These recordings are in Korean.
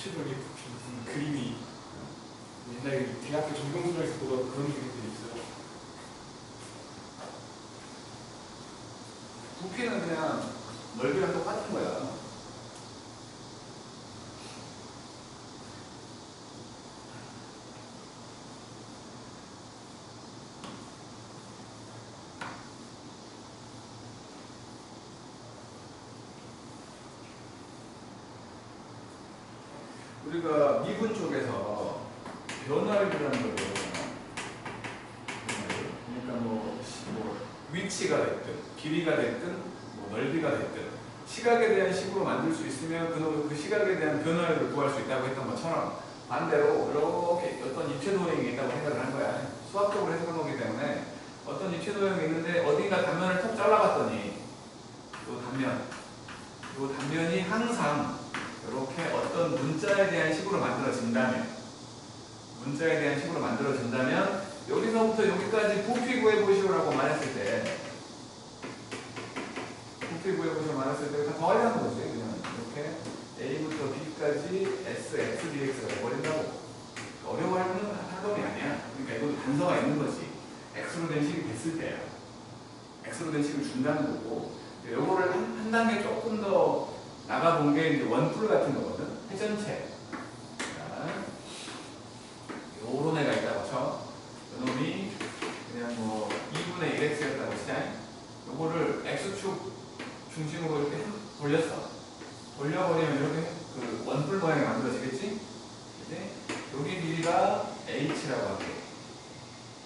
구체적인 무슨 그림이 옛날에 대학교 전공술에서 보던 그런 그림들이 있어요. 부피는 그냥 넓이랑 똑같은 거야. 우리가 미분 쪽에서 변화율이라는 걸 배우잖아. 그러니까 뭐 위치가 됐든 길이가 됐든 뭐 넓이가 됐든 시각에 대한 식으로 만들 수 있으면 그 시각에 대한 변화율을 구할 수 있다고 했던 것처럼 반대로 이렇게 어떤 입체 도형이 있다고 생각을 한 거야. 수학적으로 해석한 거기 때문에 어떤 입체 도형이 있는데 어딘가 단면을 톡 잘라봤더니 이 단면이 항상 이렇게 어떤 문자에 대한 식으로 만들어진다면 여기서부터 여기까지 부피 구해보시오라고 말했을 때 다 더하려는 거지. 그냥 이렇게 A부터 B까지 S, X, DX가 돼버린다고. 어려워할 놈이 아니야. 그러니까 이것도 단서가 있는 거지. X로 된 식이 됐을 때야. X로 된 식을 준다는 거고, 요거를 한 단계 조금 더 나가본 게 이제 원뿔 같은 거거든. 회전체. 요런 애가 있다고 쳐. 요놈이 그냥 뭐 2분의 1x였다고 치자. 요거를 x축 중심으로 이렇게 돌렸어. 돌려버리면 이렇게 그 원뿔 모양이 만들어지겠지? 이제 여기 길이가 h라고 할게.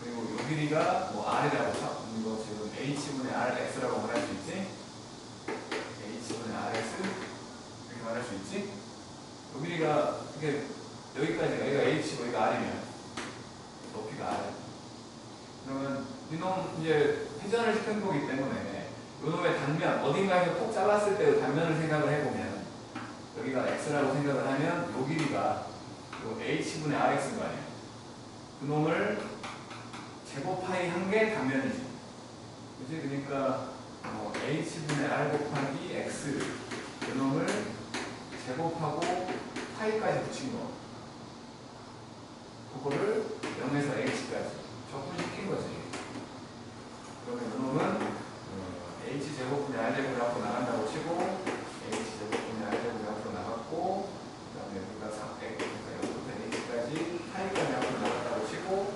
그리고 요 길이가 뭐 r이라고 쳐. 이거 지금 h분의 rx라고 말할 수 있지? h분의 rx 이렇게 말할 수 있지? 요 길이가 이게 여기까지가 여기가 h고 여기가 r이면 높이가 r. 그러면 이놈 이제 회전을 시킨 거기 때문에 이놈의 단면 어딘가에서 꼭 잘랐을 때 단면을 생각을 해보면 여기가 x라고 생각을 하면 요 길이가 요 h분의 rx인 거 아니에요. 그놈을 제곱파이 한 게 단면이지. 그치? 그러니까 h분의 r 곱하기 x 그놈을 제곱하고 파이까지 붙인 거. 그거를 0에서 h까지 적분시킨 거지. 그러면 이놈은 h제곱분의 r제곱이 앞으로 나간다고 치고 h제곱분의 r제곱이 앞으로 나갔고 그 다음에 여기가 400 그러니까 여기부터 h까지 파이까지 앞으로 나갔다고 치고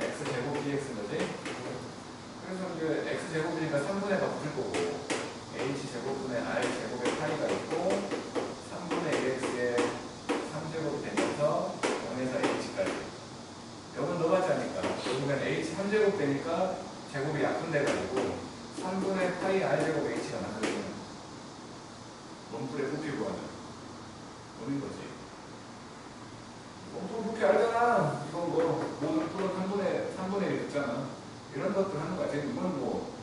x제곱 dx인 거지. 그래서 이제 x제곱이니까 3분의 가 붙을 거고 h제곱분의 r제곱의 파이가 있고 3분의 1x의 3제곱이 되면서 0에서 h까지. 여건 넣어봤지 않을까? 여기는 h 3제곱 되니까 제곱이 약분돼가지고 3분의 파이 r제곱 h가 나거든. 원뿔의 부피 구하는 노린 거지. 원뿔 부피 알잖아. 이건 뭐 모든 풀은 3분의 1 됐잖아. 이런 것들 하는 거야. 이건 뭐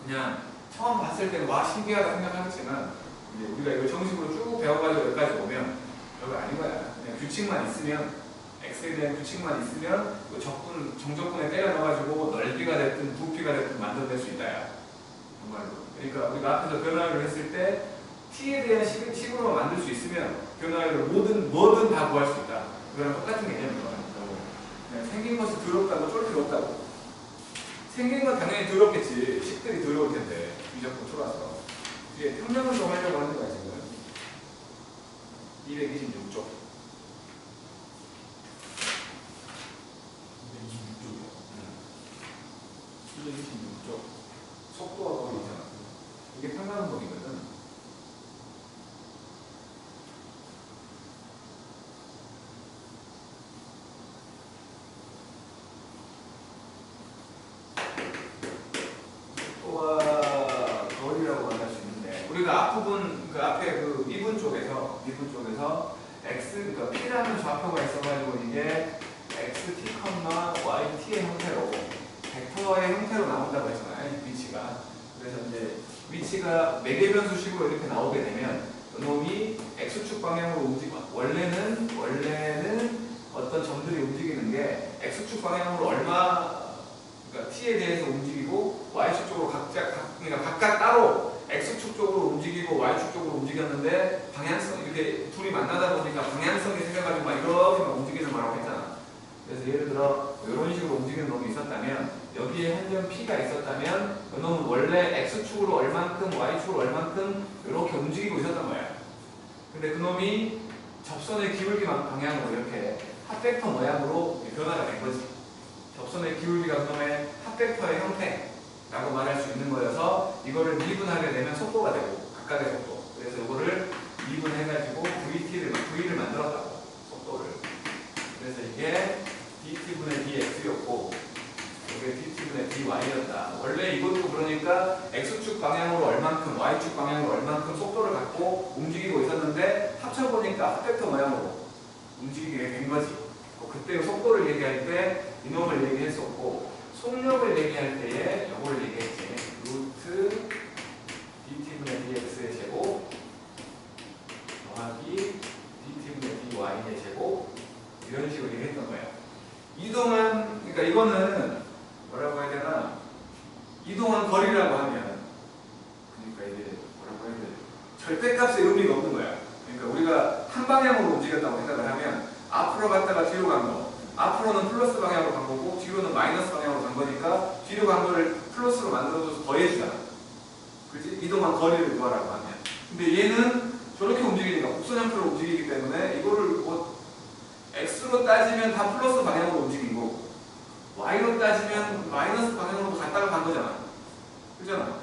그냥 처음 봤을 때는 와 신기하다 생각하겠지만 이제 우리가 이걸 정식으로 쭉 배워가지고 여기까지 오면 별거 아닌 거야. 그냥 규칙만 있으면 x에 대한 규칙만 있으면 그 정적분에 때려 넣어가지고 넓이가 됐든 부피가 됐든 만들어낼 수 있다야. 정말로. 그러니까 우리가 앞에서 변화율을 했을 때 t에 대한 식으로 만들 수 있으면 변화율을 뭐든 다 구할 수 있다. 그거랑 똑같은 개념인 거야. 생긴 것이 더럽다고 쫄 필요 없다고. 생긴 건 당연히 더럽겠지. 식들이 더러울 텐데 미적분 초라서. 뒤에 평면을 좀 하려고 하는 거야 지금. 226쪽. 226쪽. 속도가 거기 있잖아. 이게 평면운동이거든. 속도가 거리라고 말할 수 있는데 우리가 앞부분 그 앞에 그 미분 쪽에서 x 그러니까 p라는 좌표가 있어가지고 이게 xt, yt의 형태로 벡터의 형태로 나온다고 했잖아요. 위치가. 그래서 이제 위치가 매개변수식으로 이렇게 나오게 되면 이놈이 x축 방향으로 원래는 어떤 점들이 움직이는 게 x축 방향으로 그러니까 t에 대해서 움직이고 y축 쪽으로 그러니까 각각 따로 x축 쪽으로 움직이고 y축 쪽으로 움직였는데 방향성 이렇게 둘이 만나다 보니까 방향성이 생겨가지고 막 이렇게 막 움직이는 거라고 했잖아. 그래서 예를 들어 이런 식으로 움직이는 놈이 있었다면 여기에 한 점 P가 있었다면 이 놈은 원래 X축으로 얼만큼 Y축으로 얼만큼 이렇게 움직이고 있었던 거야. 근데 그 놈이 접선의 기울기 방향으로 이렇게 핫벡터 모양으로 변화가 된 거지. 접선의 기울기가 그 놈의 핫벡터의 형태라고 말할 수 있는 거여서 이거를 미분하게 되면 속도가 되고 각각의 속도. 그래서 이거를 미분해가지고 V를 만들었다고. 속도를. 그래서 이게 dt분의 dx였고 이게 dt분의 dy였다. 원래 이것도 그러니까 x축 방향으로 얼만큼 y축 방향으로 얼만큼 속도를 갖고 움직이고 있었는데 합쳐보니까 핫벡터 모양으로 움직이게 된 거지. 그때 속도를 얘기할 때 이놈을 얘기했었고 속력을 얘기할 때에 이걸 얘기했지. 루트 dt분의 dx의 제곱 더하기 dt분의 dy의 제곱 이런 식으로 얘기했던 거야. 이동한, 그러니까 이거는 뭐라고 해야 되나? 이동한 거리라고 하면, 그러니까 이게 뭐라고 해야 되나? 절대값의 의미가 없는 거야. 그러니까 우리가 한 방향으로 움직였다고 생각을 하면 앞으로 갔다가 뒤로 간 거, 앞으로는 플러스 방향으로 간 거고 뒤로는 마이너스 방향으로 간 거니까 뒤로 간 거를 플러스로 만들어줘서 더해주잖아. 그렇지? 이동한 거리를 구하라고 하면. 근데 얘는 저렇게 움직이니까 곡선 형태로 움직이기 때문에 이거를 뭐 X로 따지면 다 플러스 방향으로 움직이고 Y로 따지면 마이너스 방향으로 갔다가 간 거잖아. 그잖아.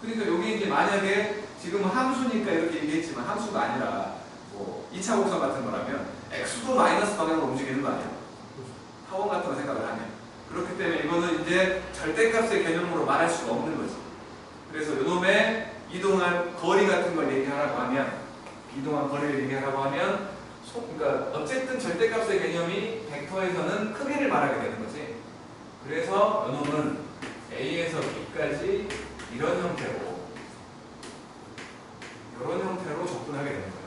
그러니까 여기 이제 만약에 지금 함수니까 이렇게 얘기했지만 함수가 아니라 뭐 2차 곡선 같은 거라면 X도 마이너스 방향으로 움직이는 거 아니야. 타원 같은 거 생각을 하면. 그렇기 때문에 이거는 이제 절대값의 개념으로 말할 수가 없는 거지. 그래서 이놈의 이동한 거리 같은 걸 얘기하라고 하면 이동한 거리를 얘기하라고 하면 그러니까 어쨌든 절대값의 개념이 벡터에서는 크기를 말하게 되는 거지. 그래서 이놈은 A에서 B까지 이런 형태로 접근하게 되는 거예요.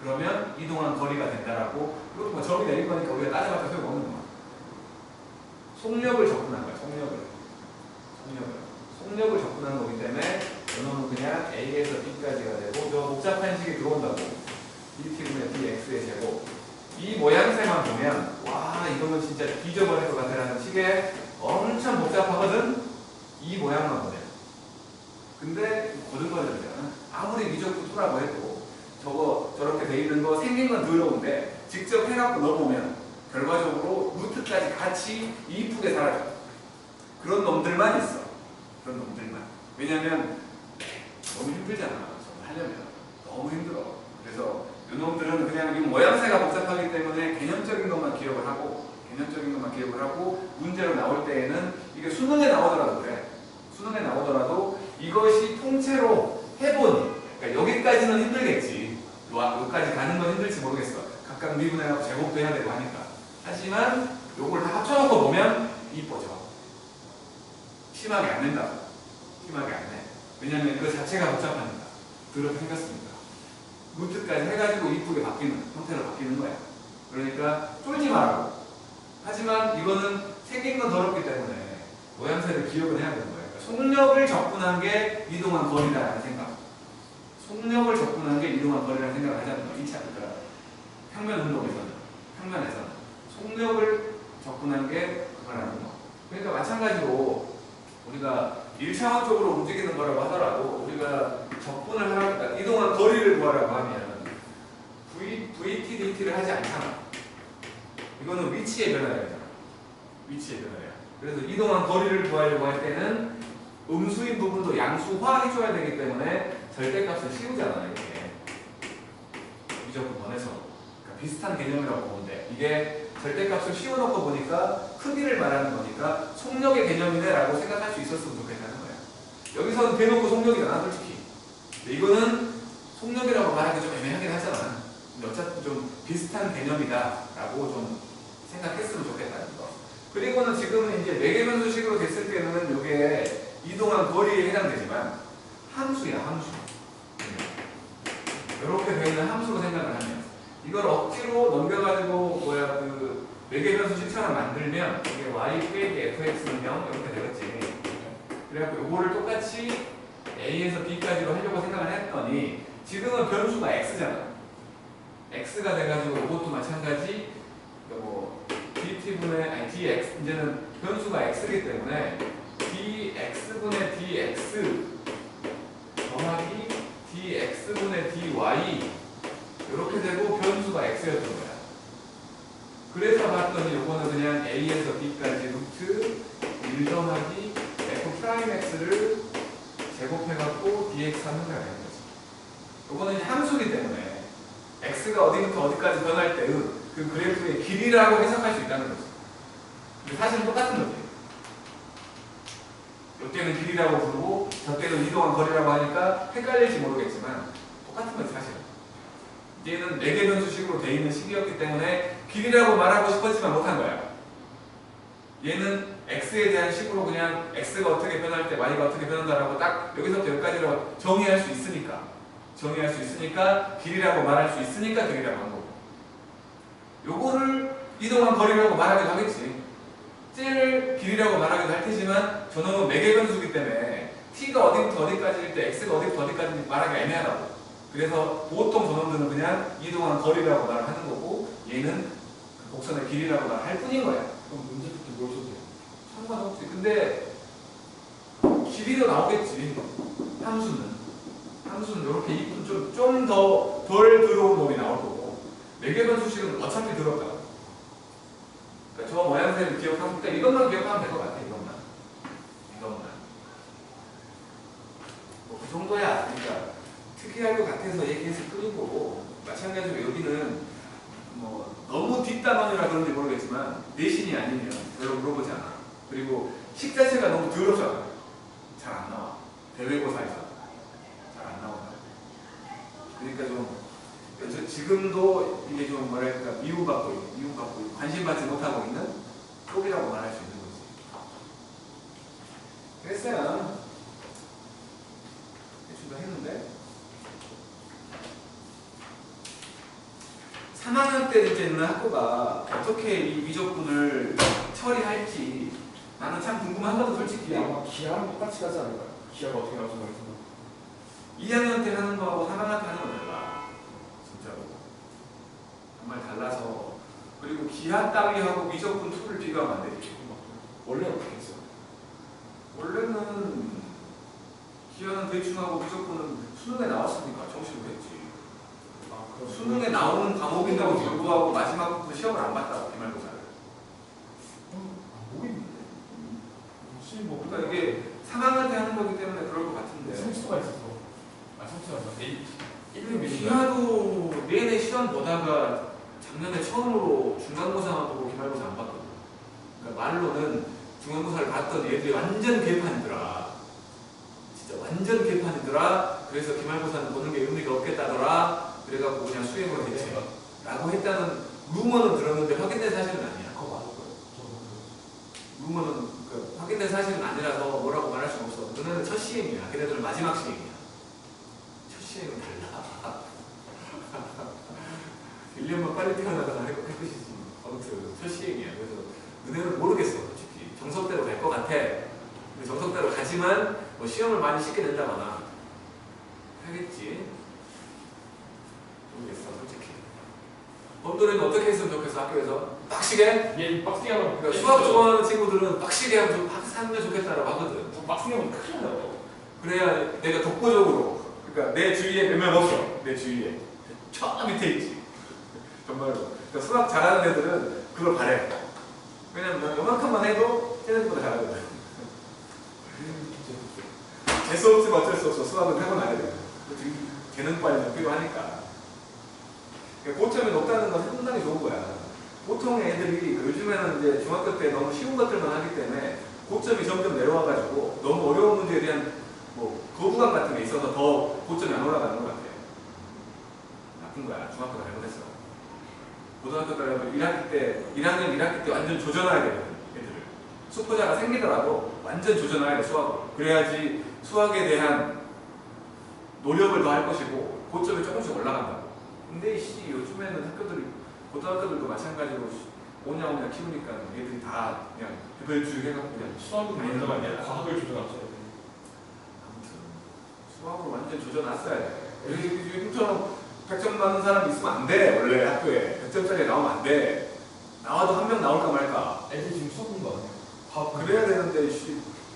그러면 이동한 거리가 된다라고. 이것도 뭐 점이 내릴 거니까 우리가 따져봤자 소용없는 거야. 속력을 접근한 거야. 속력을 접근한 거기 때문에 이놈은 그냥 A에서 B까지가 되고 저 복잡한 식이 들어온다고. dt분의 dx의 제곱. 이 모양새만 보면 와 이거는 진짜 뒤져버릴 것 같아라는 식의 엄청 복잡하거든. 이 모양만 보면. 근데 고등거리잖아. 아무리 미적도 투라고 해도 저거 저렇게 돼 있는 거 생긴 건 더러운데 직접 해갖고 넣어보면 결과적으로 루트까지 같이 이쁘게 사라져. 그런 놈들만 있어. 그런 놈들만. 왜냐면 너무 힘들잖아. 하려면 너무 힘들어. 그래서 이놈들은 그냥 이 모양새가 복잡하기 때문에 개념적인 것만 기억을 하고 문제로 나올 때에는 이게 수능에 나오더라도 그래. 수능에 나오더라도 이것이 통째로 해보니 그러니까 여기까지는 힘들겠지. 여기까지 가는 건 힘들지 모르겠어. 각각 미분해하고 제곱도 해야 되고 하니까. 하지만 요걸 다 합쳐놓고 보면 이뻐져. 심하게 안 된다고. 심하게 안 돼. 왜냐면 그 자체가 복잡하니까. 그렇게 생겼으니까. 루트까지 해가지고 이쁘게 바뀌는 형태로 바뀌는 거야. 그러니까 쫄지 말라고. 하지만 이거는 생긴 건 더럽기 때문에 모양새를 기억을 해야 되는 거야. 그러니까 속력을 접근한 게 이동한 거리라는 생각. 속력을 접근한 게 이동한 거리라는 생각을 하자는 거야. 2차 그러니까 평면 운동에서는 평면에서는 속력을 접근한 게 그거라는 거. 그러니까 마찬가지로 우리가 1차원적으로 움직이는 거라고 하더라도 우리가 접근을 하라고 그러니까 이동한 거리를 구하라고 하면 VT, DT를 하지 않잖아. 이거는 위치의 변화야. 위치의 변화야. 그래서 이동한 거리를 구하려고 할 때는 음수인 부분도 양수화해줘야 되기 때문에 절대값을 씌우잖아. 이렇게 미적분 번에서 그러니까 비슷한 개념이라고 보면 돼. 이게 절대값을 씌워놓고 보니까 크기를 말하는 거니까 속력의 개념이네 라고 생각할 수 있었으면 좋겠다는 거야. 여기서는 대놓고 속력이잖아 솔직히. 근데 이거는 속력이라고 말하기 좀 애매하긴 하잖아. 근데 어차피 좀 비슷한 개념이다 라고 좀 생각했으면 좋겠다는 거. 그리고는 지금은 이제 매개변수식으로 됐을 때는 이게 이동한 거리에 해당되지만 함수야 함수. 이렇게 되어 있는 함수로 생각을 하면 이걸 억지로 넘겨가지고 그 매개변수식처럼 만들면 이게 y 빼기 fx는 0 이렇게 되겠지. 그래갖고 이거를 똑같이 a에서 b까지로 하려고 생각을 했더니 지금은 변수가 x잖아. x가 돼가지고 이것도 마찬가지. 뭐 dt분의 아니 dx 이제는 변수가 x이기 때문에 dx분의 dx 더하기 dx분의 dy 이렇게 되고 변수가 x였던 거야. 그래서 봤더니 요거는 그냥 a에서 b까지 루트 1 더하기 f'x를 제곱해갖고 dx 하는 거야. 요거는 함수기 때문에 x가 어디부터 어디까지 변할 때의 그 그래프의 길이라고 해석할 수 있다는 거죠. 근데 사실은 똑같은 거지. 이때는 길이라고 부르고 저때는 이동한 거리라고 하니까 헷갈릴지 모르겠지만 똑같은 거지 사실은. 얘는 4개 변수식으로 되어 있는 식이었기 때문에 길이라고 말하고 싶었지만 못한 거야. 얘는 x에 대한 식으로 그냥 x가 어떻게 변할 때 y가 어떻게 변한다라고 딱 여기서부터 여기까지로 정의할 수 있으니까 길이라고 말할 수 있으니까 길이라고 한 거고, 요거를 이동한 거리라고 말하기도 하겠지. 쟤를 길이라고 말하기도 할 테지만 저놈은 4개 변수기 때문에 t가 어디부터 어디까지일 때 x가 어디부터 어디까지 말하기가 애매하다고. 그래서 보통 저놈들은 그냥 이동한 거리라고 말을 하는 거고 얘는 그 곡선의 길이라고 말할 뿐인 거야. 그럼 문제부터 뭘 써도 상관없지. 근데 길이도 나오겠지. 함수는 이렇게 좀 더 덜 들어온 놈이 나올 거고 4개 변수식은 어차피 들었다. 그러니까 저 모양새를 기억하면 돼. 이것만 기억하면 될 것 같아. 이것만 뭐 그 정도야. 그러니까 특이할 것 같아서 얘기했을 뿐이고, 마찬가지로 여기는 뭐 너무 뒷단원이라 그런지 모르겠지만 내신이 아니면 별로 물어보지 않아. 그리고 식 자체가 너무 더럽잖아. 잘 안 나와. 대외고사에서 잘 안 나와. 그러니까 좀 지금도 이게 좀 뭐랄까 미움받고 있고 관심받지 못하고 있는 쪽이라고 말할 수 있는 거지. 그랬어요. 대충 다 했는데 3학년 때 이제는 학교가 어떻게 이 미적분을 처리할지 나는 참 궁금하거든 솔직히. 아마 기하랑 똑같이 가지 않을까요? 기하가 어떻게 나오는지 모르겠지만 2학년 때 하는 거하고 3학년 때 하는 건 달라. 진짜로. 정말 달라서. 그리고 기하 따위하고 미적분 툴을 비교하면 안 되지. 원래는 어떻게 했어요? 원래는 기하는 대충하고 미적분은 수능에 나왔으니까 정식으로 했지. 수능에 나오는 과목인데도 불구하고 마지막부터 시험을 안 봤다고 기말고사를. 모르겠는데. 뭐 그러니까 이게 3학년 때 하는 거기 때문에 그럴 것 같은데. 성취도가 있어서. 성취가 아니라 1년 기하도 내내 시험 보다가 작년에 처음으로 중간고사만 보고 기말고사 안 봤거든. 그러니까 말로는 중간고사를 봤던 애들이 완전 개판이더라. 진짜 완전 개판이더라. 그래서 기말고사는 보는 게 의미가 없겠다더라. 그래갖고 그냥 수행으로 했지. 라고 했다는 루머는 들었는데 확인된 사실은 아니야. 그거 맞을 거예요. 루머는 확인된 사실은 아니라서 뭐라고 말할 수는 없어. 너네는 첫 시행이야. 걔네들은 마지막 시행이야. 첫 시행은 달라. 1년만 빨리 태어나거나 할 것이지. 아무튼 첫 시행이야. 그래서 너네는 모르겠어. 솔직히. 정석대로 갈 것 같아. 근데 정석대로 가지만 뭐 시험을 많이 쉽게 낸다거나 하겠지. 모르겠어. 솔직히. 범도는 어떻게 했으면 좋겠어? 학교에서? 빡시게? 얘 빡세게 하면 그러니까 수학 좋아하는 친구들은 빡시게 하면 좀 하면 좋겠다라고 하거든. 빡세게 하면 큰일 나요. 그래야 내가 독보적으로, 그러니까 내 주위에 몇 명 없어. 내 주위에. 저 밑에 있지. 정말로. 그러니까 수학 잘하는 애들은 그걸 바래. 왜냐면 난 요만큼만 해도 쟤네들보다 잘하거든. 재수 없으면 어쩔 수 없어. 수학은 하고 나야 돼. 재능 빨리는 필요하니까. 그러니까 고점이 높다는 건 상당히 좋은 거야. 보통 애들이 요즘에는 이제 중학교 때 너무 쉬운 것들만 하기 때문에 고점이 점점 내려와가지고 너무 어려운 문제에 대한 뭐 거부감 같은 게 있어서 더 고점이 안 올라가는 것 같아. 나쁜 거야. 중학교가 잘못했어. 고등학교 때 1학년 1학기 때 완전 조져놔야 되거든. 애들을. 수포자가 생기더라도 완전 조져놔야 돼. 수학으로. 그래야지 수학에 대한 노력을 더 할 것이고 고점이 조금씩 올라간다고. 근데 요즘에는 학교들이 고등학교들도 마찬가지로 오냐 키우니까 애들이 다 그냥 별줄 해갖고 그냥 수학은 문제가 아니라 과학을 조절하죠. 아무튼 수학으로 완전 조져놨어야 돼. 요즘처럼 100점 받는 사람 있으면 안 돼. 원래 학교에 100점짜리 나오면 안 돼. 나와도 한 명 나올까 말까. 애들 지금 수업 본거 아니에요? 그래야 되는데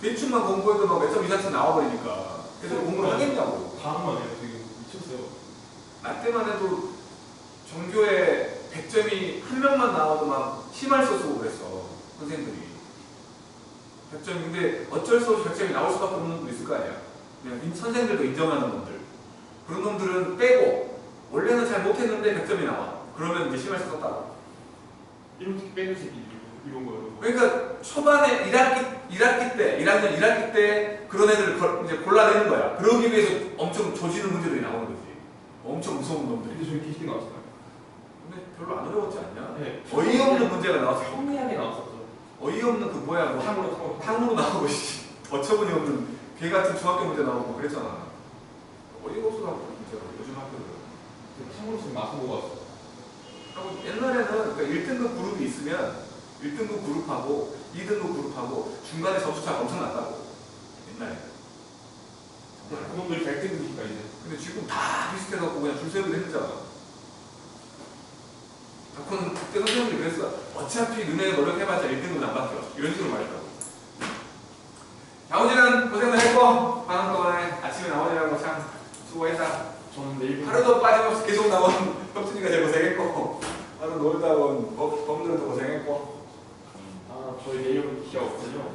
대충만 공부해도 막 몇 점 이상씩 나와버리니까. 그래서 공부를 하겠냐고. 다음만 해요. 지금 미쳤어요. 나 때만 해도 전교에 100점이 한 명만 나와도 막 심할 써쓰고 그랬어. 선생님들이. 100점, 근데 어쩔 수 없이 100점이 나올 수밖에 없는 놈도 있을 거 아니야. 그냥 선생들도 인정하는 놈들. 그런 놈들은 빼고, 원래는 잘 못했는데 100점이 나와. 그러면 이제 심할 수 없다고. 이렇게 빼는 새끼 이런 거예요. 그러니까 초반에 1학기 때, 1학년 1학기 때 그런 애들을 이제 골라내는 거야. 그러기 위해서 엄청 조지는 문제들이 나오는 거지. 엄청 무서운 놈들이. 근데 저희 기식이 나왔잖아요. 근데 별로 안 어려웠지 않냐? 네. 어이없는 문제가 나왔어. 평리하게 나왔었죠. 어이없는 그 뭐야, 뭐 탕으로 나오고 어처구니 없는 개 같은 중학교 문제 나오고 그랬잖아. 어이가 없어서 진짜로 요즘 학교들. 탕으로 지금 맛을 보고 왔어요. 하고 옛날에는 그러니까 1등급 그룹이 있으면 1등급 그룹하고 2등급 그룹하고 중간에 점수차가 엄청 났다고. 옛날에. 그놈들이 100등급이니까 이제. 근데 지금 다 비슷해갖고 그냥 줄 세우기도 했잖아. 그건 그때 선생님들이 그랬어. 어차피 너네 노력해봤자 1등급은 안 바뀌어. 이런 식으로 말했다고. 나머지는 고생을 했고 반응 동안에 아침에 나오느라고 참 수고했다. 저는 내일 하루도 빠짐없이 계속 나온 혁준이가 제일 고생했고 하루 놀다 온 범들도 고생했고. 아 저희 내일은 기가 없거든요.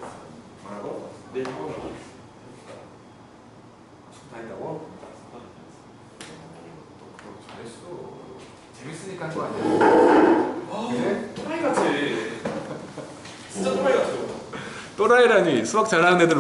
뭐라고? 내일 학원 가요. 다 했다고? 잘했어. 재밌으니까 한 거 아니야? 그래? 또라이 같이. 진짜 또라이 같죠. 또라이라니 수학 잘하는 애들